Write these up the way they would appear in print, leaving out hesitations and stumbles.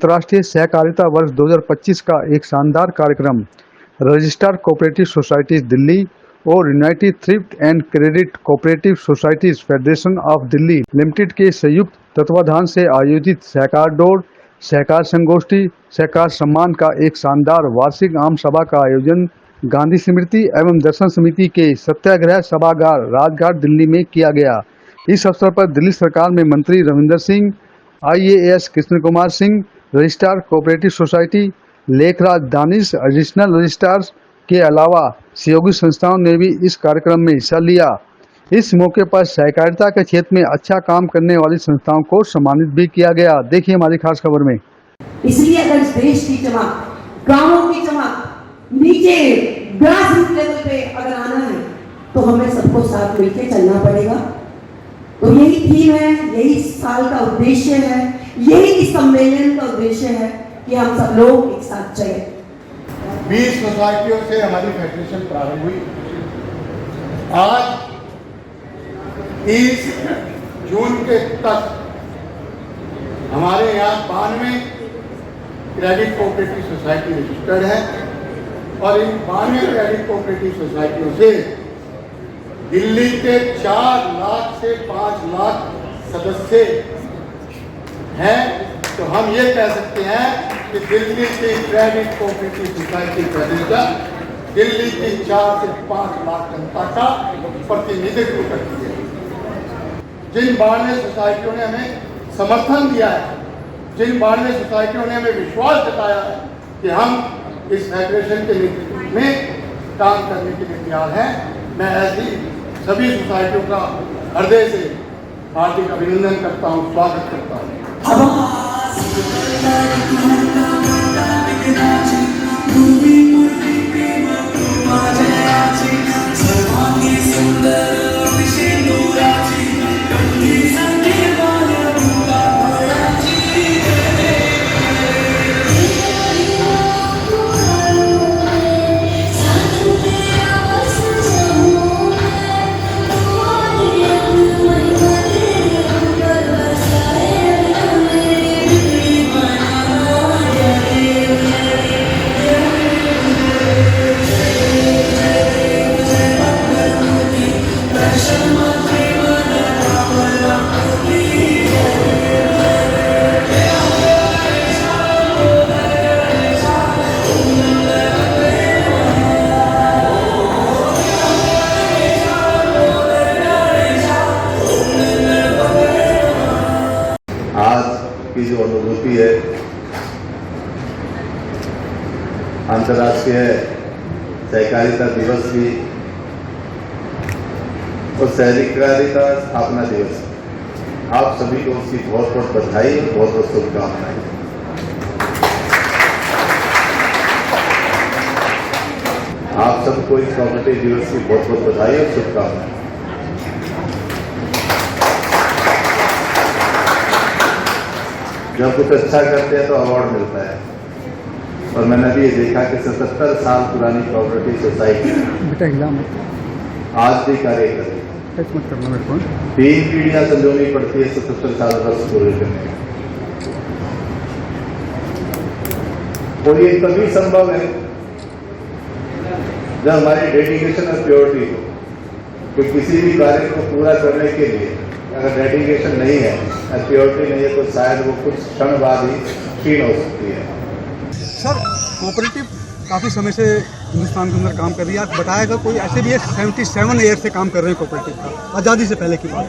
अंतर्राष्ट्रीय सहकारिता वर्ष 2025 का एक शानदार कार्यक्रम रजिस्ट्रार कोऑपरेटिव सोसाइटीज दिल्ली और United thrift and credit cooperative societies federation of Delhi limited के संयुक्त तत्वाधान से आयोजित सहकार दौड़, सहकार संगोष्ठी, सहकार सम्मान का एक शानदार वार्षिक आम सभा का आयोजन गांधी स्मृति एवं दर्शन समिति के सत्याग्रह सभागार राजघाट दिल्ली में किया गया। इस अवसर पर दिल्ली सरकार में मंत्री Ravinder Singh, IAS Krishna Kumar Singh, registrar cooperative society Lekhraj Danish, additional registrar के अलावा सहयोगी संस्थाओं ने भी इस कार्यक्रम में हिस्सा लिया। इस मौके पर सहकारिता के क्षेत्र में अच्छा काम करने वाली संस्थाओं को सम्मानित भी किया गया। देखिए हमारी खास खबर में। इसलिए अगर इस देश की चमक, गांवों की चमक नीचे ग्रास रूट लेवल पे अगर आना है तो हमें सबको साथ मिलकर चलना पड़ेगा। तो यही थीम है, यही साल का उद्देश्य है, यही इस सम्मेलन का उद्देश्य है कि हम सब लोग एक साथ चले। 20 सोसाइटियों से हमारी फेडरेशन प्रारंभ हुई। आज 30 जून के तक हमारे यहाँ 92 क्रेडिट कोऑपरेटिव सोसाइटी रजिस्टर्ड है और इन 92 क्रेडिट कोऑपरेटिव सोसाइटियों से दिल्ली के 4 लाख से 5 लाख सदस्य हैं। तो हम ये कह सकते हैं कि दिल्ली की credit cooperative society federation Delhi की 4 से 5 लाख जनता का प्रतिनिधित्व करती है। जिन 92 सोसाइटियों ने हमें समर्थन दिया है, जिन 92 सोसाइटियों ने हमें विश्वास जताया है कि हम इस फेडरेशन के नेतृत्व में काम करने के लिए तैयार हैं, मैं ऐसी सभी सोसाइटियों का हृदय से हार्दिक अभिनंदन करता हूँ, स्वागत करता हूँ। की जो अनुभूति है, अंतर्राष्ट्रीय सहकारिता दिवस भी और सहकारिता स्थापना दिवस, आप सभी को उसकी बहुत बहुत बधाई और बहुत बहुत शुभकामनाएं। आप सबको इस कोऑपरेटिव दिवस की बहुत बहुत बधाई और शुभकामनाएं। जब कुछ अच्छा करते हैं तो अवार्ड मिलता है और मैंने भी ये देखा कि 77 साल पुरानी कोऑपरेटिव सोसाइटी आज भी कार्य कर रही है। 3 पीढ़ियां संजोनी पड़ती है 77 साल वर्ष पूरे करने में, और ये तभी संभव है जब हमारी डेडिकेशन और प्योरिटी हो। तो किसी भी कार्य को पूरा करने के लिए अगर डेडिकेशन नहीं है, प्योरिटी नहीं है, तो शायद वो कुछ क्षण बाद ही क्षीण हो सकती है। सर, कोऑपरेटिव काफ़ी समय से हिंदुस्तान के अंदर काम कर रही है। आप बताएगा कोई ऐसे भी है 77 ईयर से काम कर रहे हैं कोऑपरेटिव का, आज़ादी से पहले की बात।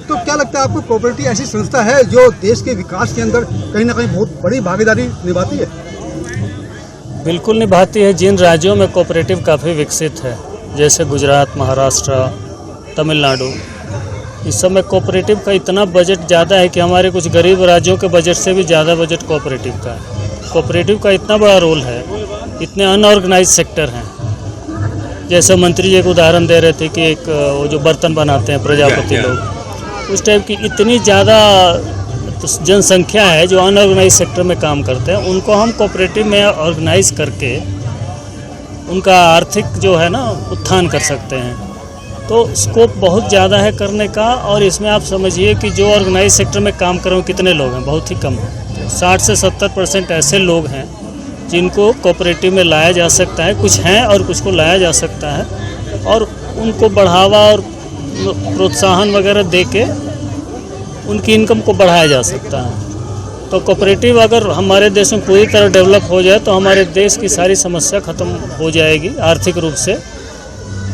तो क्या लगता है आपको कोऑपरेटिव ऐसी संस्था है जो देश के विकास के अंदर कहीं ना कहीं बहुत बड़ी भागीदारी निभाती है? बिल्कुल निभाती है। जिन राज्यों में कोऑपरेटिव काफ़ी विकसित है, जैसे गुजरात, महाराष्ट्र, तमिलनाडु, इस समय कोऑपरेटिव का इतना बजट ज़्यादा है कि हमारे कुछ गरीब राज्यों के बजट से भी ज़्यादा बजट कोऑपरेटिव का है। कोऑपरेटिव का इतना बड़ा रोल है, इतने अनऑर्गेनाइज सेक्टर हैं। जैसे मंत्री जी एक उदाहरण दे रहे थे कि एक वो जो बर्तन बनाते हैं प्रजापति लोग, उस टाइप की इतनी ज़्यादा जनसंख्या है जो अनऑर्गेनाइज सेक्टर में काम करते हैं। उनको हम कोऑपरेटिव में ऑर्गेनाइज करके उनका आर्थिक जो है ना उत्थान कर सकते हैं। तो स्कोप बहुत ज़्यादा है करने का, और इसमें आप समझिए कि जो ऑर्गेनाइज सेक्टर में काम कर रहे हो कितने लोग हैं, बहुत ही कम है। 60 से 70% ऐसे लोग हैं जिनको कोऑपरेटिव में लाया जा सकता है। कुछ हैं और कुछ को लाया जा सकता है और उनको बढ़ावा और प्रोत्साहन वगैरह दे के उनकी इनकम को बढ़ाया जा सकता है। तो कोऑपरेटिव अगर हमारे देश में पूरी तरह डेवलप हो जाए तो हमारे देश की सारी समस्या ख़त्म हो जाएगी आर्थिक रूप से।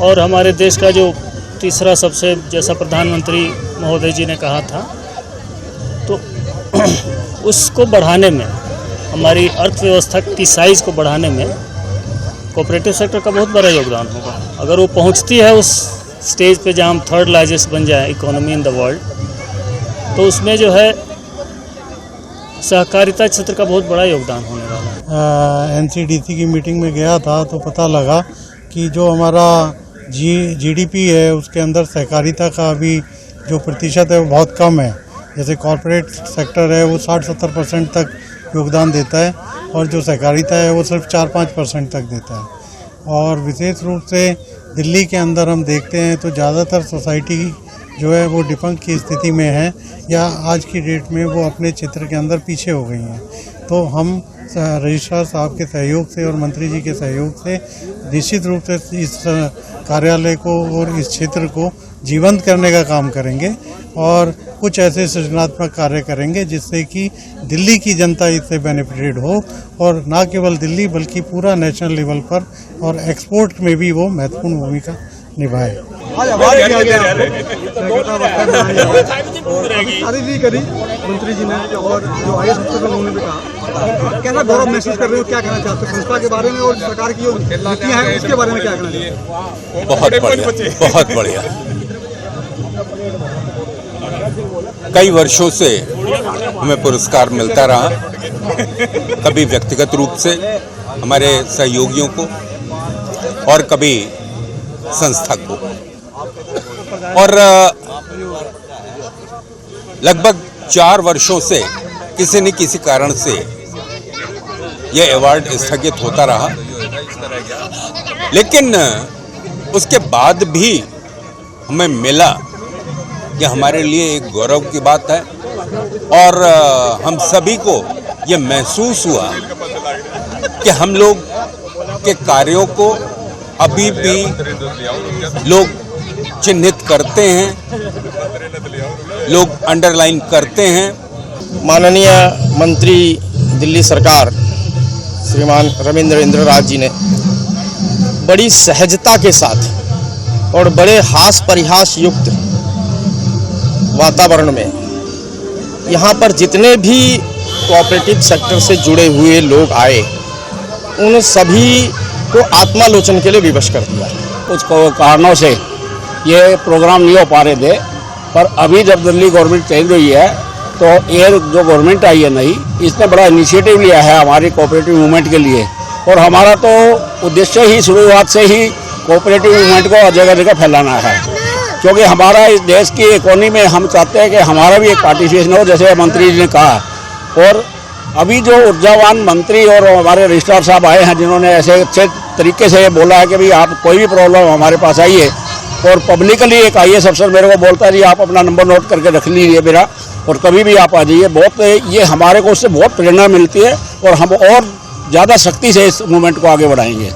और हमारे देश का जो तीसरा सबसे, जैसा प्रधानमंत्री महोदय जी ने कहा था, तो उसको बढ़ाने में, हमारी अर्थव्यवस्था की साइज़ को बढ़ाने में कोऑपरेटिव सेक्टर का बहुत बड़ा योगदान होगा। अगर वो पहुंचती है उस स्टेज पे जहाँ हम थर्ड लार्जेस्ट बन जाए इकोनॉमी इन द वर्ल्ड, तो उसमें जो है सहकारिता क्षेत्र का बहुत बड़ा योगदान होने वाला है। एनसीडीसी की मीटिंग में गया था तो पता लगा कि जो हमारा जीडीपी है उसके अंदर सहकारिता का अभी जो प्रतिशत है वो बहुत कम है। जैसे कॉरपोरेट सेक्टर है वो 60-70% तक योगदान देता है और जो सहकारिता है वो सिर्फ 4-5% तक देता है। और विशेष रूप से दिल्ली के अंदर हम देखते हैं तो ज़्यादातर सोसाइटी जो है वो डिफंक की स्थिति में है या आज की डेट में वो अपने क्षेत्र के अंदर पीछे हो गई हैं। तो हम रजिस्ट्रार साहब के सहयोग से और मंत्री जी के सहयोग से निश्चित रूप से इस कार्यालय को और इस क्षेत्र को जीवंत करने का काम करेंगे और कुछ ऐसे सृजनात्मक कार्य करेंगे जिससे कि दिल्ली की जनता इससे बेनिफिटेड हो और ना केवल दिल्ली बल्कि पूरा नेशनल लेवल पर और एक्सपोर्ट में भी वो महत्वपूर्ण भूमिका निभाए। तारीफ भी करी मंत्री जी ने और जो आईएएस अफसर उन्होंने भी कहा। कैसा गौरव महसूस कर रहे हो, क्या कहना चाहते हो संस्था के बारे में और सरकार की जो नीतियां हैं उसके बारे में क्या कहना चाहते हो? बहुत बढ़िया, बहुत बढ़िया। कई वर्षों से हमें पुरस्कार मिलता रहा, कभी व्यक्तिगत रूप से हमारे सहयोगियों को और कभी संस्था को, और लगभग 4 वर्षों से किसी न किसी कारण से यह अवार्ड स्थगित होता रहा। लेकिन उसके बाद भी हमें मिला, यह हमारे लिए एक गौरव की बात है और हम सभी को यह महसूस हुआ कि हम लोग के कार्यों को अभी भी लोग चिन्हित करते हैं, लोग अंडरलाइन करते हैं। माननीय मंत्री दिल्ली सरकार श्रीमान रविंद्र इंद्रराज जी ने बड़ी सहजता के साथ और बड़े हास परिहास युक्त वातावरण में यहाँ पर जितने भी कोऑपरेटिव सेक्टर से जुड़े हुए लोग आए उन सभी को आत्मालोचन के लिए विवश कर दिया। कुछ कारणों से ये प्रोग्राम नहीं हो पा रहे थे, पर अभी जब दिल्ली गवर्नमेंट चेंज हुई है तो ये जो गवर्नमेंट आई है नई, इसने बड़ा इनिशिएटिव लिया है हमारी कोऑपरेटिव मूवमेंट के लिए। और हमारा तो उद्देश्य ही शुरुआत से ही कोऑपरेटिव मूवमेंट को जगह जगह फैलाना है, क्योंकि हमारा इस देश की इकोनॉमी में हम चाहते हैं कि हमारा भी एक पार्टिसिपेशन हो, जैसे मंत्री जी ने कहा। और अभी जो ऊर्जावान मंत्री और हमारे रजिस्ट्रार साहब आए हैं जिन्होंने ऐसे अच्छे तरीके से बोला है कि भाई आप कोई भी प्रॉब्लम हमारे पास आइए, और पब्लिकली एक आईएएस अफसर मेरे को बोलता है जी आप अपना नंबर नोट करके रख लीजिए मेरा और कभी भी आप आ जाइए। बहुत ये हमारे को उससे बहुत प्रेरणा मिलती है और हम और ज़्यादा सख्ती से इस मूवमेंट को आगे बढ़ाएंगे।